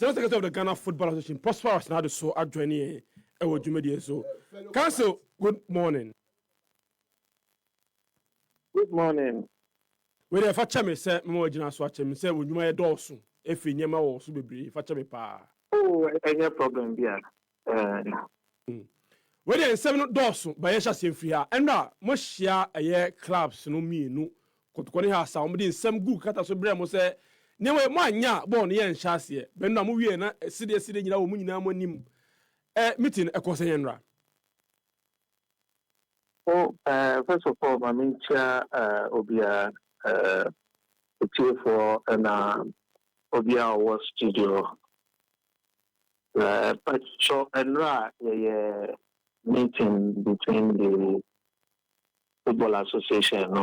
General Secretary of the Ghana Football Association, Prosperous now so adjoining so. Council, good morning. Good morning. We dey facha me say me ogina so ache me say wonwuma e dooso efi nyema wo so bebre facha me pa. Oh, any problem there? We dey nsem no dooso ba ye hyase mfiri ha. Enra mo hia eye clubs no mienu. Kotoko ne ha sa mo dey nsem gu kata so bre mo say nyewe mo anya ball no ye nhyase. Be no mo wie na side nyina wo mu nyina mo nim. Meeting e ko say enra. Oh, first of all, my mentor Obia for an Obia was studio. But so enra meeting between the Football Association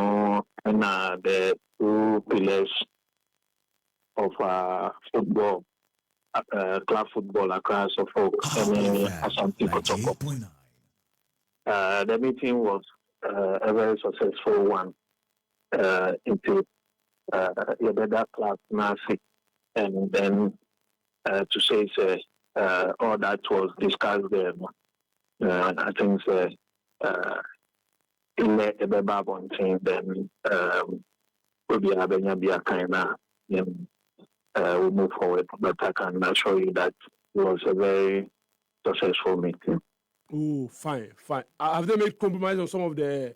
and the two pillars of football, club football across the folk and Asante Kotoko. The meeting was a very successful one into better class Nasi, and then to say all that was discussed there. I think in the Babon thing, then we'll be having a kind of we'll move forward. But I can assure you that it was a very successful meeting. Oh, fine. Have they made compromise on some of the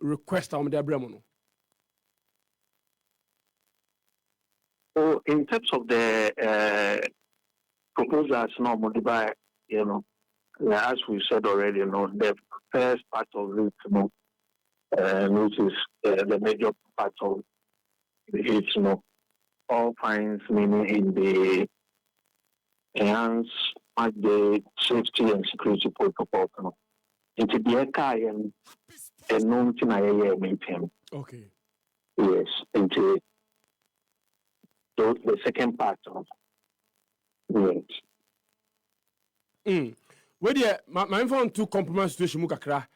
requests on their Bremono? So, in terms of the proposals, by, as we said already, the first part of it, which is the major part of it, all fines meaning in the enhanced the safety and security protocol. Into the Accra and known to my meeting. Okay. Yes, into the second part of it. Where the my found two compromise situation mukakra.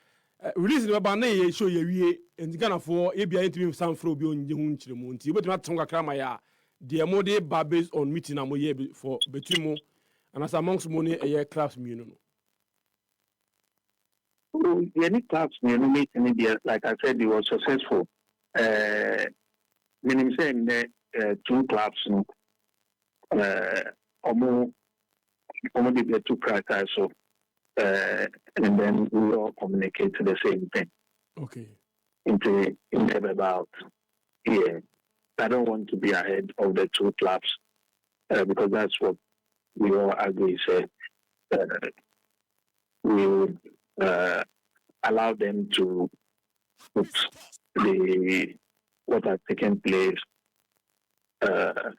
Release the banner show ye and Ghana for ABI into some fro beyond Hunchimunti, but not Tonga Kramaya. The mode bar based on meeting amoye for between and as amongst money a year clubs meeting. Any clubs meeting India, like I said, it was successful. Meaning saying that two clubs, almost the two characters, so and then we all communicate to the same thing. Okay. Into about I don't want to be ahead of the two clubs because that's what we all agree. We would allow them to put what has taken place by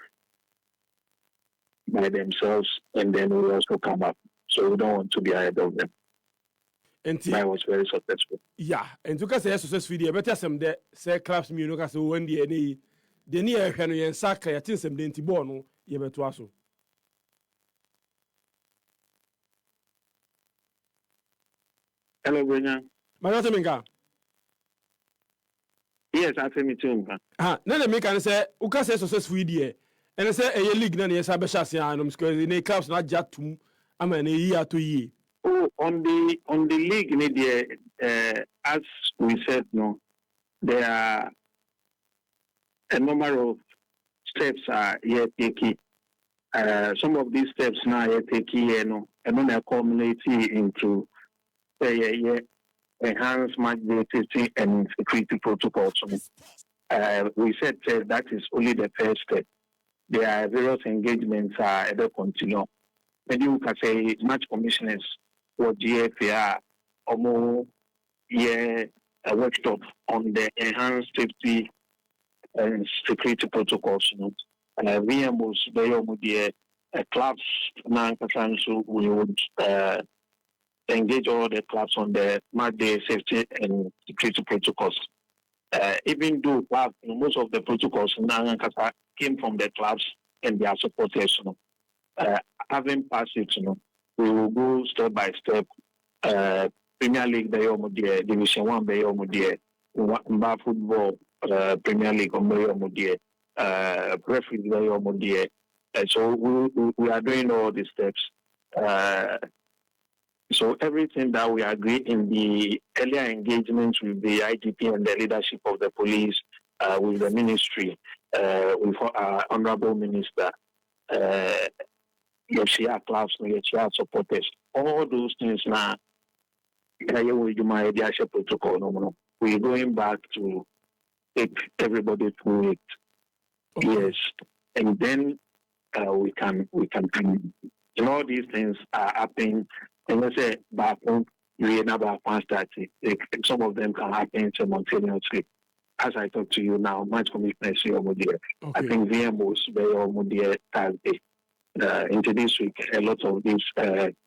themselves, and then we also come up. So we don't want to be ahead of them. And that was very successful. Yeah, and to say successful, the better some the say clubs me no so when the near hwano yen saka ya tin sem de ntibɔ no ye beto aso. Hello, Brenya. Magata menga. Yes, I feel me too. Na the make an say uka say successful die. And say a league na ye sa be hyase anom square ne clubs na jatum ama na yi ato. Oh, on the league as we said, there are a number of steps are yet taking. Some of these steps now are taking, and then they're culminating into enhanced match safety and security protocols. We said that is only the first step. There are various engagements ever continue. Maybe you can say match commissioners or GFA or more a workshop on the enhanced safety and security protocols. VMOs, the clubs, so we would engage all the clubs on the match day safety and security protocols. Even though most of the protocols came from the clubs and their supporters, having passed it, we will go step by step. Premier League, Division 1, football, Premier League, referees, So we are doing all the steps. So everything that we agree in the earlier engagements with the IGP and the leadership of the police, with the ministry, with our honorable minister, your clubs, your supporters, all those things now, protocol. We're going back to take everybody through it. Okay. Yes, and then we can and all these things are happening. And let's say back home, you never start. Some of them can happen simultaneously. As I talk to you now, much commitment is over there. Okay. I think VMOs very over there Thursday. Into this week, a lot of these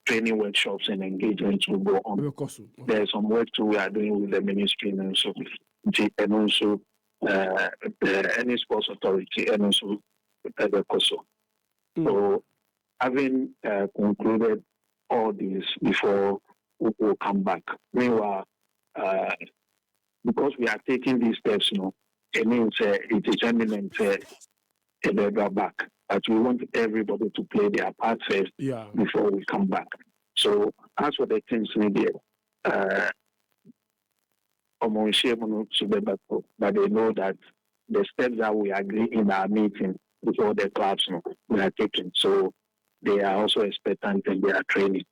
training workshops and engagements will go on. Okay. There's some work too we are doing with the ministry and also any sports authority and also the COSO. So, having concluded all this before we will come back. Meanwhile, because we are taking these steps, it means it is eminent back. But we want everybody to play their part first before we come back. So, as for the things we did, but they know that the steps that we agree in our meeting before the clubs we are taking. So they are also expectant and they are training.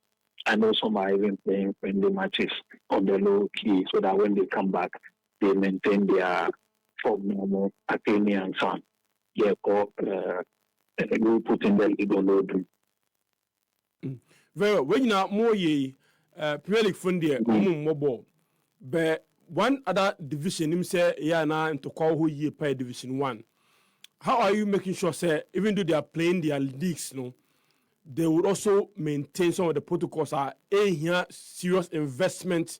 And also are even playing friendly matches on the low key so that when they come back, they maintain their form normal academia and so on. We put in the legal load. Very well. When you are more Premier League fund there, mobile. But one other division, him say, na into call who ye pay Division 1. How are you making sure, say, even though they are playing their leagues, they would also maintain some of the protocols are here serious investment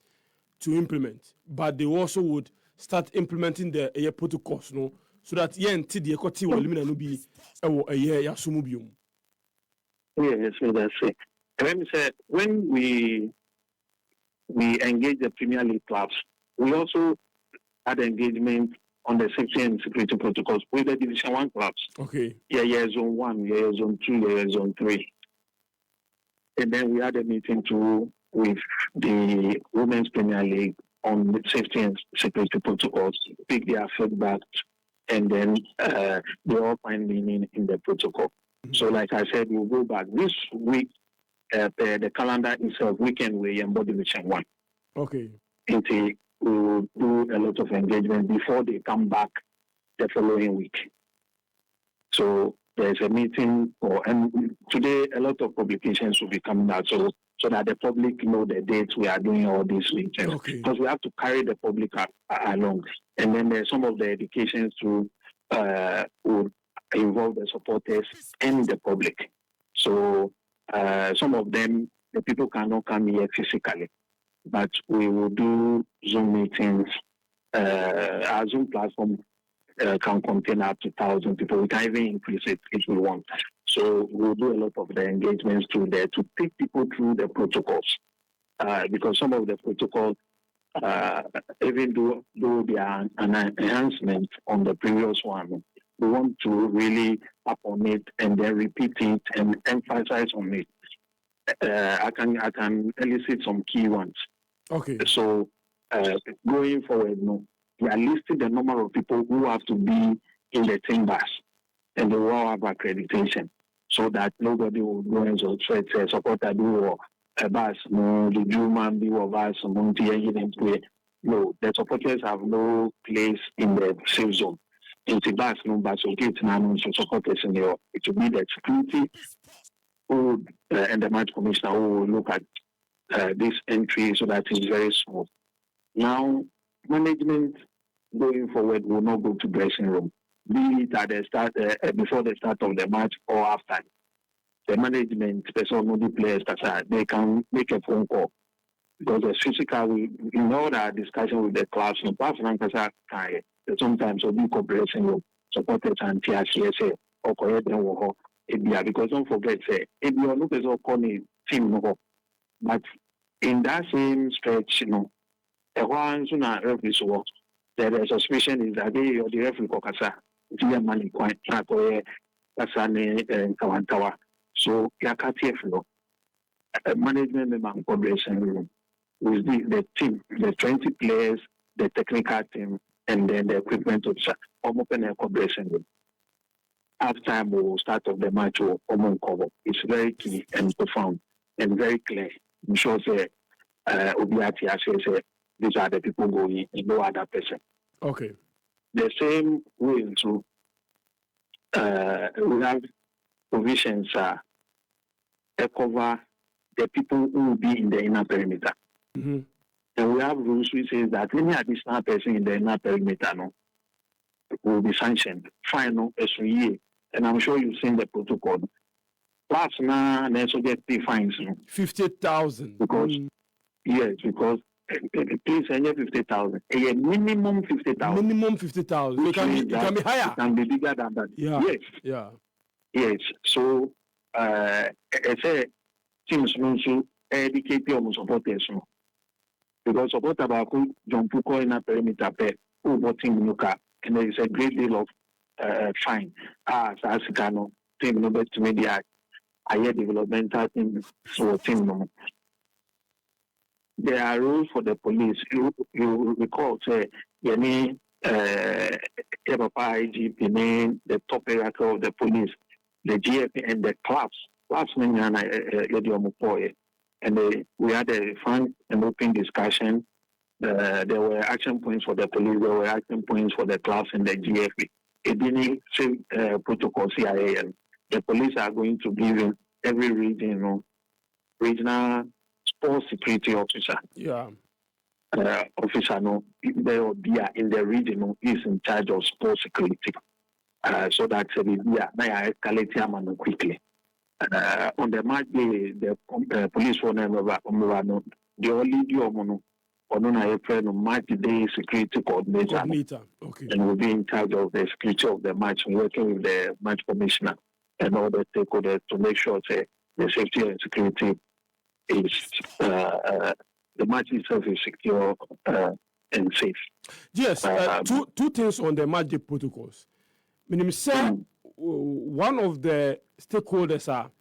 to implement, but they also would start implementing the protocols, so that until the equity will limit be a year yasumubium. Yes, that's it. Let me say when we engage the Premier League clubs, we also had engagement on the safety and security protocols with the Division 1 clubs. Okay. Zone 1, Zone 2, Zone 3. And then we had a meeting too with the Women's Premier League on the safety and security protocols, pick their feedback, and then they all find meaning in the protocol. Mm-hmm. So like I said, we'll go back this week. The calendar is a weekend we embody Division 1. Okay. We will do a lot of engagement before they come back the following week. So there's a meeting, and today a lot of publications will be coming out so that the public know the dates we are doing all these meetings. Okay. Because we have to carry the public along. And then there's some of the educations to would involve the supporters and the public. So some of them, the people cannot come here physically, but we will do Zoom meetings. Our Zoom platform can contain up to 1,000 people. We can even increase it if we want. So we'll do a lot of the engagements through there to take people through the protocols. Because some of the protocols, even though they are an enhancement on the previous one, we want to really up on it and then repeat it and emphasize on it. I can elicit some key ones. Okay. So going forward, we are listing the number of people who have to be in the chambers, and they will all have accreditation, so that nobody will go and support a do a bus, the human be of us, no, the supporters have no place in the safe zone. In the bus, no bus, okay, so supporters in there. It will be the security and the match commissioner who will look at this entry so that it's very smooth. Now, management going forward will not go to dressing room, be it at the start, before the start of the match or after. The management, especially the players, they can make a phone call because the physical, in all our discussion with the clubs, sometimes will be cooperation room, supporters and TRCSA or correct them because don't forget, if you look at our team, but in that same stretch, the one soon referees work. The suspicion is that they or the referee kokasa, money quite Kasane and Kawantawa. So Yakati management member collaboration room with the team, the 20 players, the technical team, and then the equipment officer. Open a collaboration room. Half time or start of the match or cover. It's very key and profound and very clear. I'm sure say Obiati say these are the people going and no other person. Okay. The same way to we have provisions cover the people who will be in the inner perimeter. Mm-hmm. And we have rules which says that any additional person in the inner perimeter will be sanctioned. Final SUE. And I'm sure you've seen the protocol. Plus now they also get pay fines. 50,000. Because yes, because please send 50,000. A minimum 50,000. Minimum 50,000. It can be higher. It can be bigger than that. Yeah. Yes. Yeah. Yes. So I say teams also educate your supporters. Because support about John Puko in a perimeter pair who voting Nuka, and there is a great deal of fine. As Asikano, team no to media, I hear developmental team, so team no. There are rules for the police. You recall, say, any IGP, the top hierarchy of the police, the GFA, and the clubs. Clubs, and we had a frank and open discussion. There were action points for the police, there were action points for the clubs and the GFA. It didn't say protocol CIAL. The police are going to give in every region, regional sports security officer. Yeah. Officer, there will be in the region is in charge of sports security. So that they are escalating quickly. On the match day, the police for them, the only do match day security coordinator. Okay. And will be in charge of the security of the match, working with the match commissioner and all the stakeholders to make sure the safety and security is the match itself is secure and safe. Yes, two things on the match day protocols. One of the stakeholders are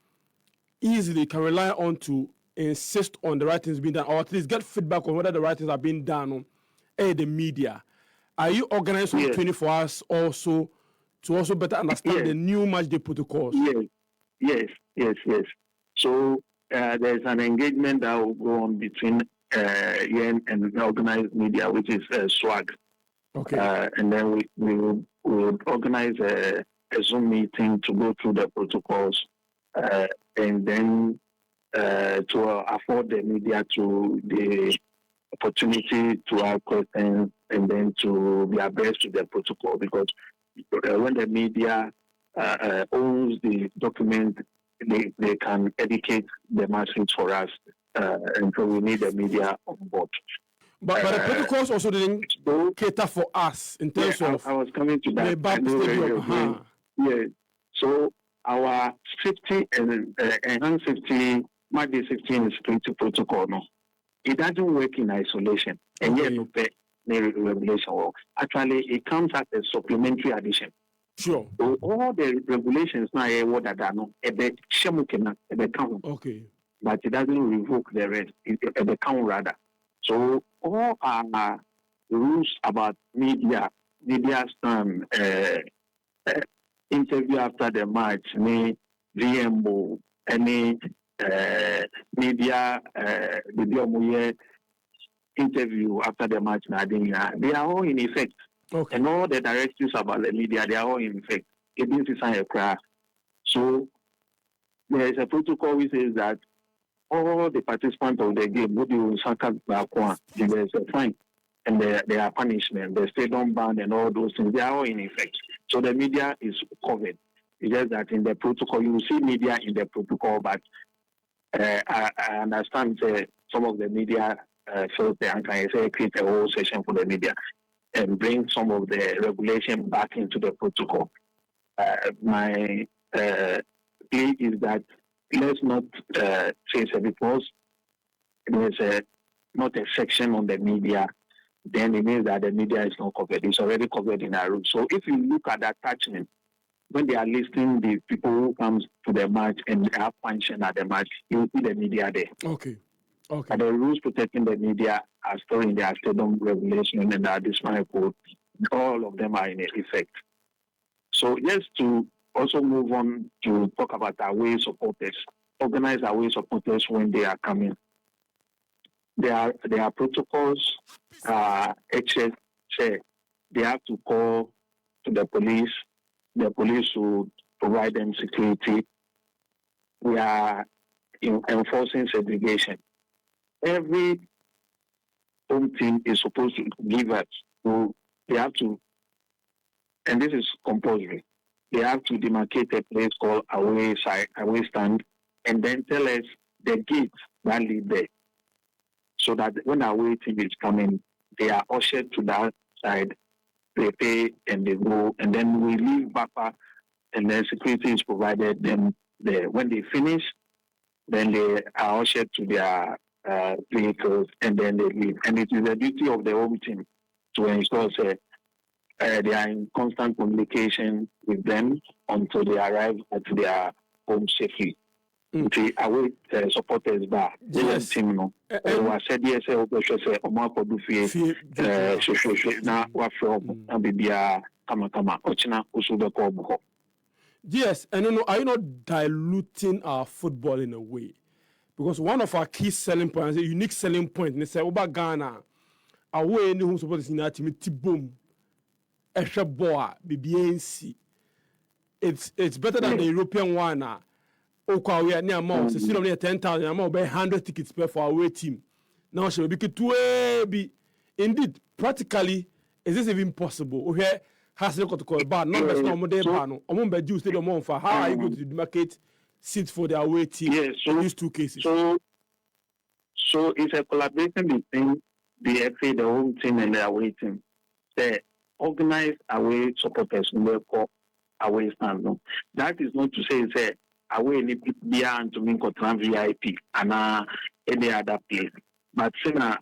easily can rely on to insist on the right things being done, or at least get feedback on whether the right things are being done on the media. Are you organized on 24 hours also to also better understand the new match day protocols? Yes. So there's an engagement that will go on between and the organized media, which is SWAG. Okay. And then we will organize a Zoom meeting to go through the protocols and then to afford the media to the opportunity to ask questions and then to be abreast to the protocol, because when the media owns the document, they can educate the masses for us, and so we need the media on board. But the protocols also didn't cater for us in terms of. I was coming to that. Yes. So our safety and enhanced safety, match day safety and security protocol, it doesn't work in isolation. And yet, regulation works. Actually, it comes as a supplementary addition. Sure. So all the regulations now okay. But it doesn't revoke the rest. It count rather. So all our rules about media stand, interview after the match, any VMO, any media interview after the match, they are all in effect. Okay. And all the directives about the media, they are all in effect. It means it's Accra. So there is a protocol which says that all the participants of the game, there's a fine and there are punishment, the stadium ban and all those things, they are all in effect. So the media is covered. It's just that in the protocol, you will see media in the protocol, but I understand some of the media feel they can say create a whole session for the media and bring some of the regulation back into the protocol. My plea is that let's not say so, because there's not a section on the media, then it means that the media is not covered. It's already covered in our rules. So if you look at the attachment, when they are listing the people who comes to the match and they have function at the match, you will see the media there. Okay. But the rules protecting the media are still in their stadium regulation and the dismal code. All of them are in effect. So just to also move on to talk about away supporters, organize away supporters when they are coming. There are protocols. HS say they have to call to the police. The police will provide them security. We are enforcing segregation. Every home team is supposed to give us. So they have to, and this is compulsory. They have to demarcate a place called away stand, and then tell us the gates that lead there, so that when the away team is coming, they are ushered to that side. They pay and they go, and then we leave Bapa, and then security is provided. Then when they finish, then they are ushered to their vehicles, and then they leave. And it is the duty of the home team to ensure they are in constant communication with them until they arrive at their home safely. The away supporters bar, yes. Team no. Was said yes, say Omar Kodufi, na wafro na bibia kama ochina usubeko buko. Yes, and are you not diluting our football in a way? Because one of our key selling points, a unique selling point, they say Oba Ghana, away any home supporters in our team, boom, extra boa, BBNC. It's better than the European one. Okay, we are near amount. So still near 10,000 amount, by 100 tickets per for our away team. Now she will be to indeed practically. Is this even possible? Okay, Asante Kotoko, but not best normal day panel. Among by Jews stadium for how are you going to demarcate seats for the away team? Yes, so in these two cases. So it's a collaboration between the FA, the home team, and the away team. The organized away supporters will call away stand. No, that is not to say away any beyond to mean Kotran VIP and any other place. But sooner,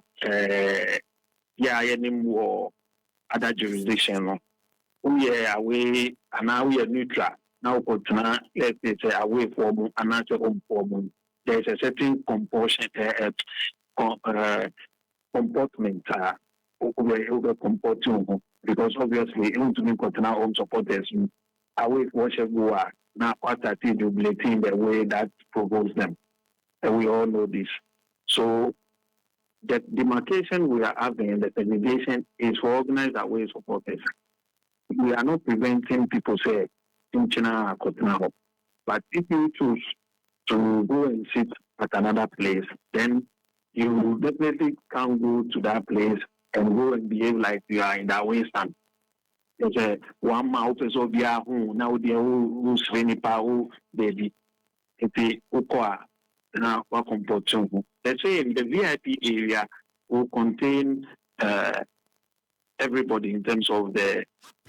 any more other jurisdiction. We are away and now we are neutral. Now Kotran, let's say away form and not home form. There is a certain compulsion, comportment over comporting because obviously even to mean Kotran home supporters away worship go now what are jubilating the way that provokes them. And we all know this. So the demarcation we are having, the segregation is for organized away supporters. We are not preventing people say in China or Kotana. But if you choose to go and sit at another place, then you definitely can't go to that place and go and behave like you are in that way stand. There's a one mouth is of your home now, the who's any power, baby. If the Okoa now, what comportation. Let's say in the VIP area will contain everybody in terms of the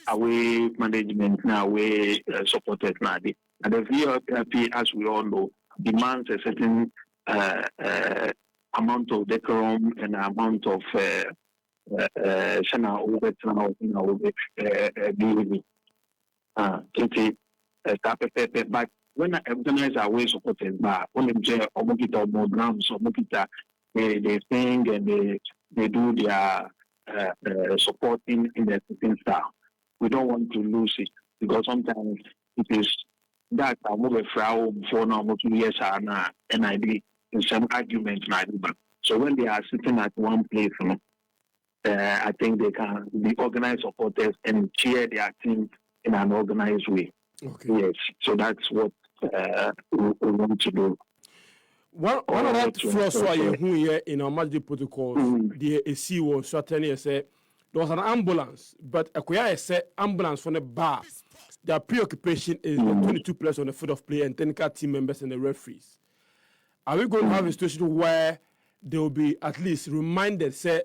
away management now, away supporters now. And the VIP, as we all know, demands a certain amount of decorum and amount of Shana over but when I organize our way supporters, but only Omokita more drums, Omokita, they sing and they do their supporting in the sitting style. We don't want to lose it because sometimes it is that I move a frau before now, 2 years and NID in some arguments. So when they are sitting at one place, I think they can be organized supporters and cheer their team in an organized way. Okay. Yes, so that's what we want to do. One of that flaws here in our match protocols, the AC was certainly say there was an ambulance, but a say ambulance from the bar. Their preoccupation is the 22 players on the field of play and technical team members and the referees. Are we going to have a situation where they will be at least reminded, say,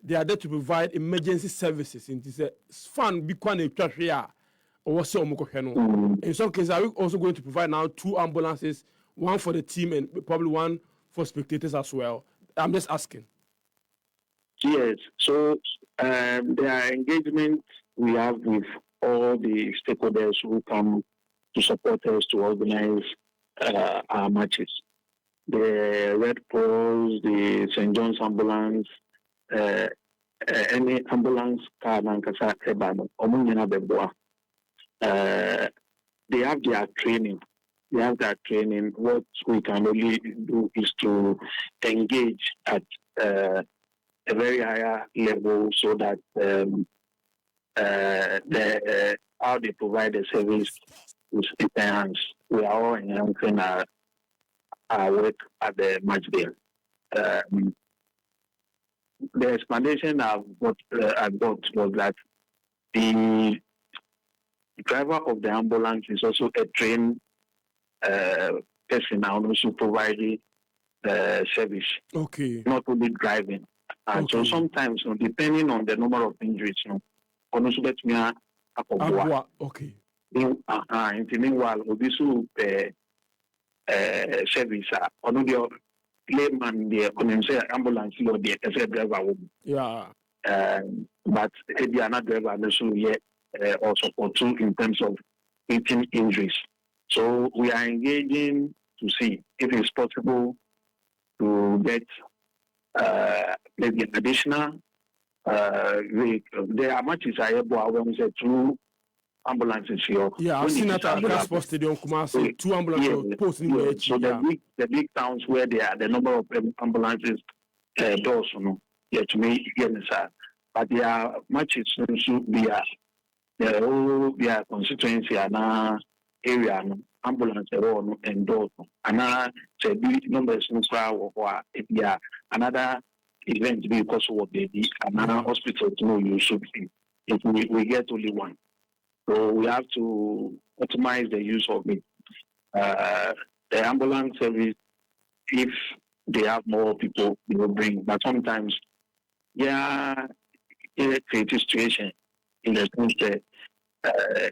they are there to provide emergency services? And it's a fun, big one, or in some cases, are we also going to provide now 2 ambulances, one for the team and probably one for spectators as well? I'm just asking. Yes, so there are engagements we have with all the stakeholders who come to support us to organize our matches. The Red Cross, the St. John's Ambulance, any ambulance car, they have their training. What we can only do is to engage at a very higher level so that how they provide the service is enhanced. We are all enhancing our work at the match day. The explanation I got was that the driver of the ambulance is also a trained person now also providing service. Okay. Not only driving. And so sometimes, depending on the number of injuries, also let me okay. Meanwhile, Obisu service, the layman, the ambulance, the driver. Yeah. But they are not driver, also yet or support in terms of 18 injuries. So we are engaging to see if it's possible to get maybe an additional there are matches I have two ambulances here. Yeah, I've seen that at Accra Sports Stadium, Kumasi, two ambulances posting there. So the big towns where they are, the number of ambulances doors, to me, but there are matches should be the whole constituency and area ambulance and doors and numbers or another event because of what they did another hospital you should be if we get only one. So we have to optimize the use of it. The ambulance service, if they have more people, they will bring. But sometimes, in a creative situation, in the sense that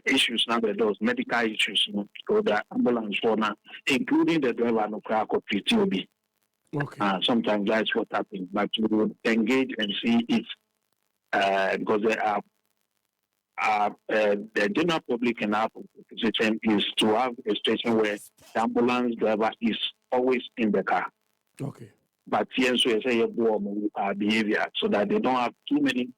issues now those medical issues, so the ambulance for now, including the driver no crack or PTOB. Okay. Sometimes that's what happens. But we will engage and see if because there are the general public and our position is to have a situation where the ambulance driver is always in the car. Okay. But yes, we say behavior so that they don't have too many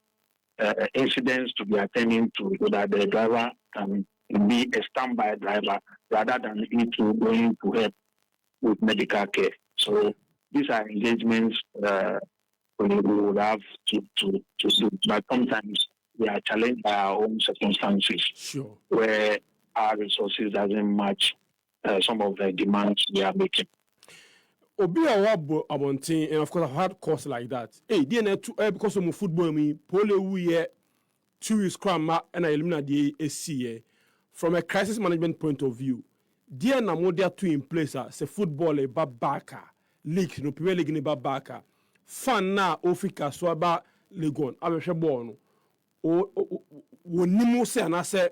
incidents to be attending to, so that the driver can be a standby driver rather than into going to help with medical care. So these are engagements we would have to do, but sometimes we are challenged by our own circumstances, sure, where our resources doesn't match some of the demands we are making. Obi abontin, and of course I've had course like that. Hey, DNA because of football me pole we 2 weeks scrum and I eliminate the SCA from a crisis management point of view. Dear na mo there two in place say football e babaka league no Premier League ni babaka fan na Africa so aba Legon abehwe ball no wonimu say na say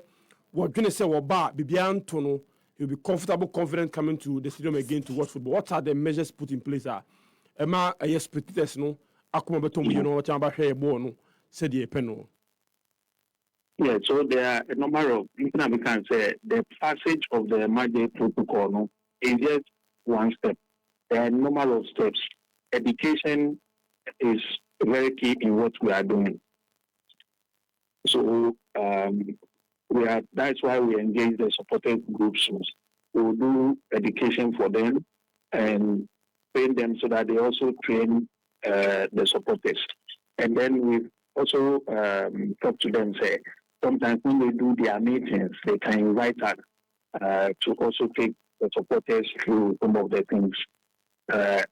wodwene say wo ba bibia nto no you'll be comfortable, confident coming to the stadium again to watch football. What are the measures put in place? Emma, spectators no, akuma betom you know what about here no, said the penno. Yeah, so there are a number of we can say the passage of the Major protocol no, is just one step. There are a number of steps. Education is very key in what we are doing. So that's why we engage the supported groups. We will do education for them and train them so that they also train the supporters. And then we also talk to them, say, sometimes when they do their meetings, they can invite us to also take the supporters through some of the things.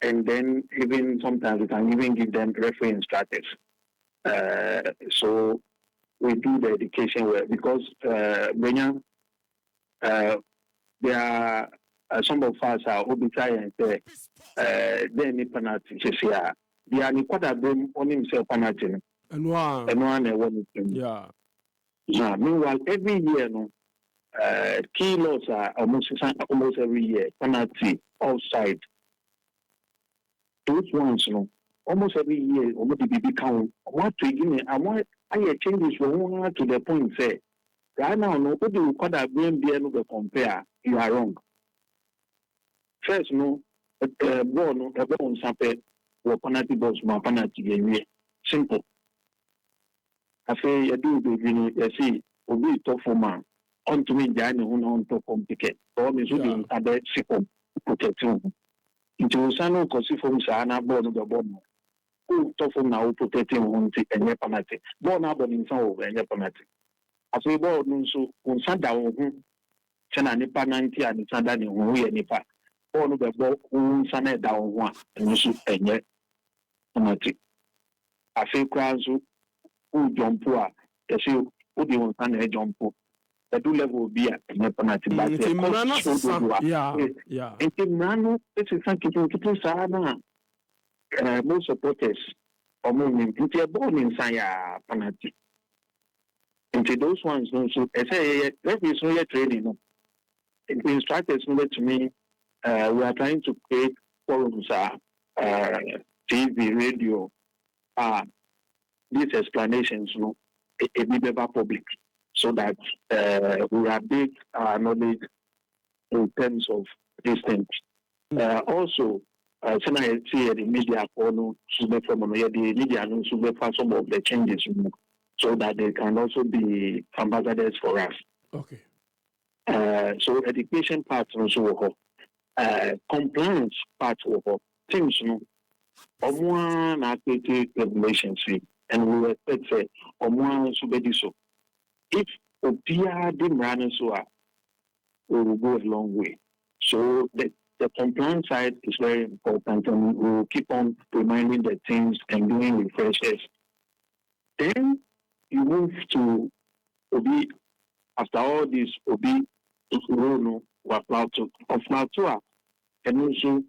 And then even sometimes we can even give them referee instructors. So we do the education well because there are some of us are obitary and say they need penalty. They are not on himself penalty. And one yeah. Meanwhile, every year, no, key laws are almost every year penalty outside. Those ones, no, almost every year, almost the BB count. What to give me? I changes from one to the point say Right now, no, what do you call that brain beer no compare? You are wrong. First, no, ball no, a ball on sample, or penalty balls, my penalty, simple. I say, you do the you see, will be tough for man. On to me, Diana, who know to complicate. Or me should be a bit sick of protection. Into Sano Cosifum Sana, born of the bottom. Who tough for now protecting one and your penalty. Born up in some and your penalty. As we board, so on Sunday, China Nipa 90 and Sunday, we are Nipa. Born of the ball, who Sunday down one and you should and yet penalty. I feel crowds who jump poor, you see, who do you want to jump poor? The do level be at the penalty, but the cost yeah. In Nano, this is something to Sana. Most supporters or movement into a ball inside penalty. Into those ones, no, so I say, let me know your training. The instructors know to me, we are trying to create forums, TV, radio, these explanations, you know, a bit better public, so that we update our knowledge in terms of these things. Also, when I see the media from the media some of the changes, so that they can also be ambassadors for us. Okay. So education part also, compliance part also, things, you know, one activity regulations, and we expect say, one should so. If Opia didn't run so, we will go a long way. So the compliance side is very important, and we will keep on reminding the teams and doing refreshers. Then you move to Obi. After all this, Obi, no, Plateau, of Plateau, and also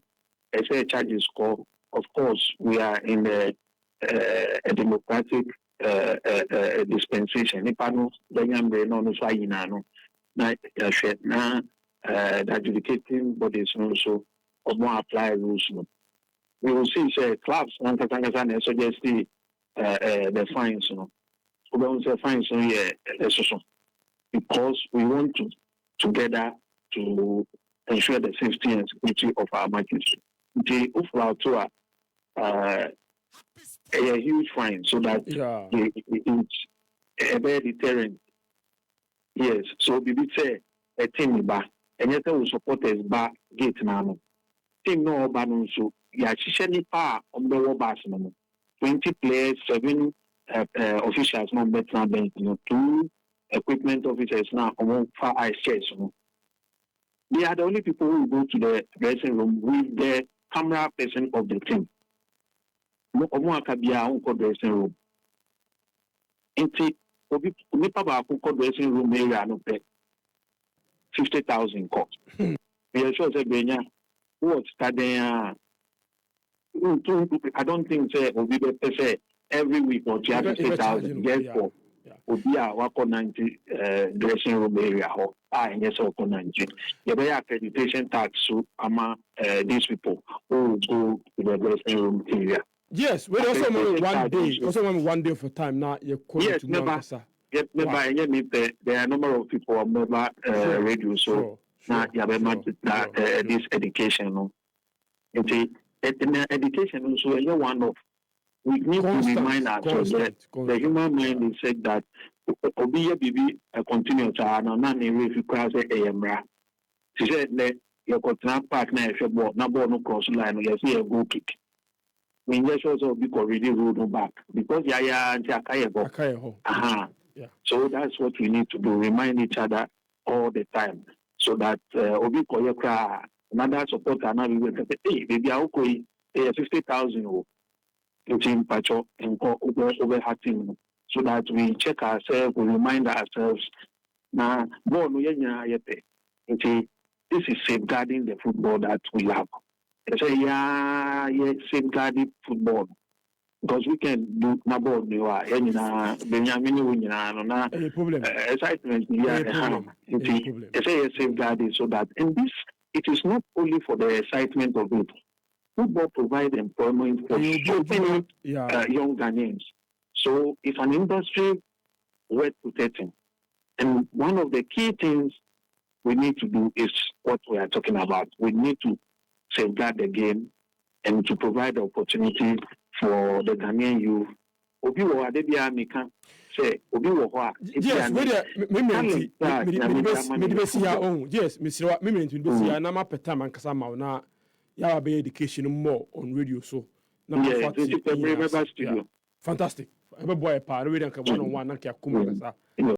as a charges score. Of course, we are in a democratic dispensation. Nipano, Benyambe, no, so I know. Na the adjudicating bodies also or more apply rules. We will see clubs and suggest the fines, we don't say fines because we want to together to ensure the safety and security of our matches. The overall tour a huge fine so that it's a very deterrent. Yes, so we say a team back, and yet we supporters back gate now. Team no ban so ya shisheni pa on the bus 20 players, 7 officials no better than 2 equipment officers now on far ice chairs. They are the only people who go to the dressing room with the camera person of the team. No one can be our own dressing room. Obi nipa ba ko dressing room area no pay 50,000 cost. We are sure say benya what studying I don't think say Obi be say every week or 50,000 get for Obi a wako 90 dressing room area ho yes or 90. You be accreditation tax so ama these people who go to the dressing room area. Yes, we also want 1 day. Also want 1 day for time now. Yes, never. There are a number of people on mobile radio, so now you have this education. Education also one of we need to remind ourselves that the human mind is said that Obi Bibi continue to and if you cross AMRA. She said that your continent partner if you bought no cross line, you see a goal kick. We just also be already rolled back because so that's what we need to do, remind each other all the time so that Obi Koyokra, another supporter now we will say, hey, baby, I'll go 50,000 in Pacho and over Hatim so that we check ourselves, we remind ourselves now, this is safeguarding the football that we have. They say, safeguarding football. Because we can do nabo niwa Benjamin excitement they say safeguarding so that and this it is not only for the excitement of it. Football provides employment for young Ghanaians. So it's an industry worth protecting. And one of the key things we need to do is what we are talking about. We need to safeguard the game and to provide the opportunity for the Ghanaian youth. Obi wo ade bia meka say obi wo ho a yes me besi ya on yes me sire me besi ya na ma peta man kasa ma na ya be education more on radio so na yeah, studio. Fantastic ebe boy pa radio kan one on one na ka kuma kasa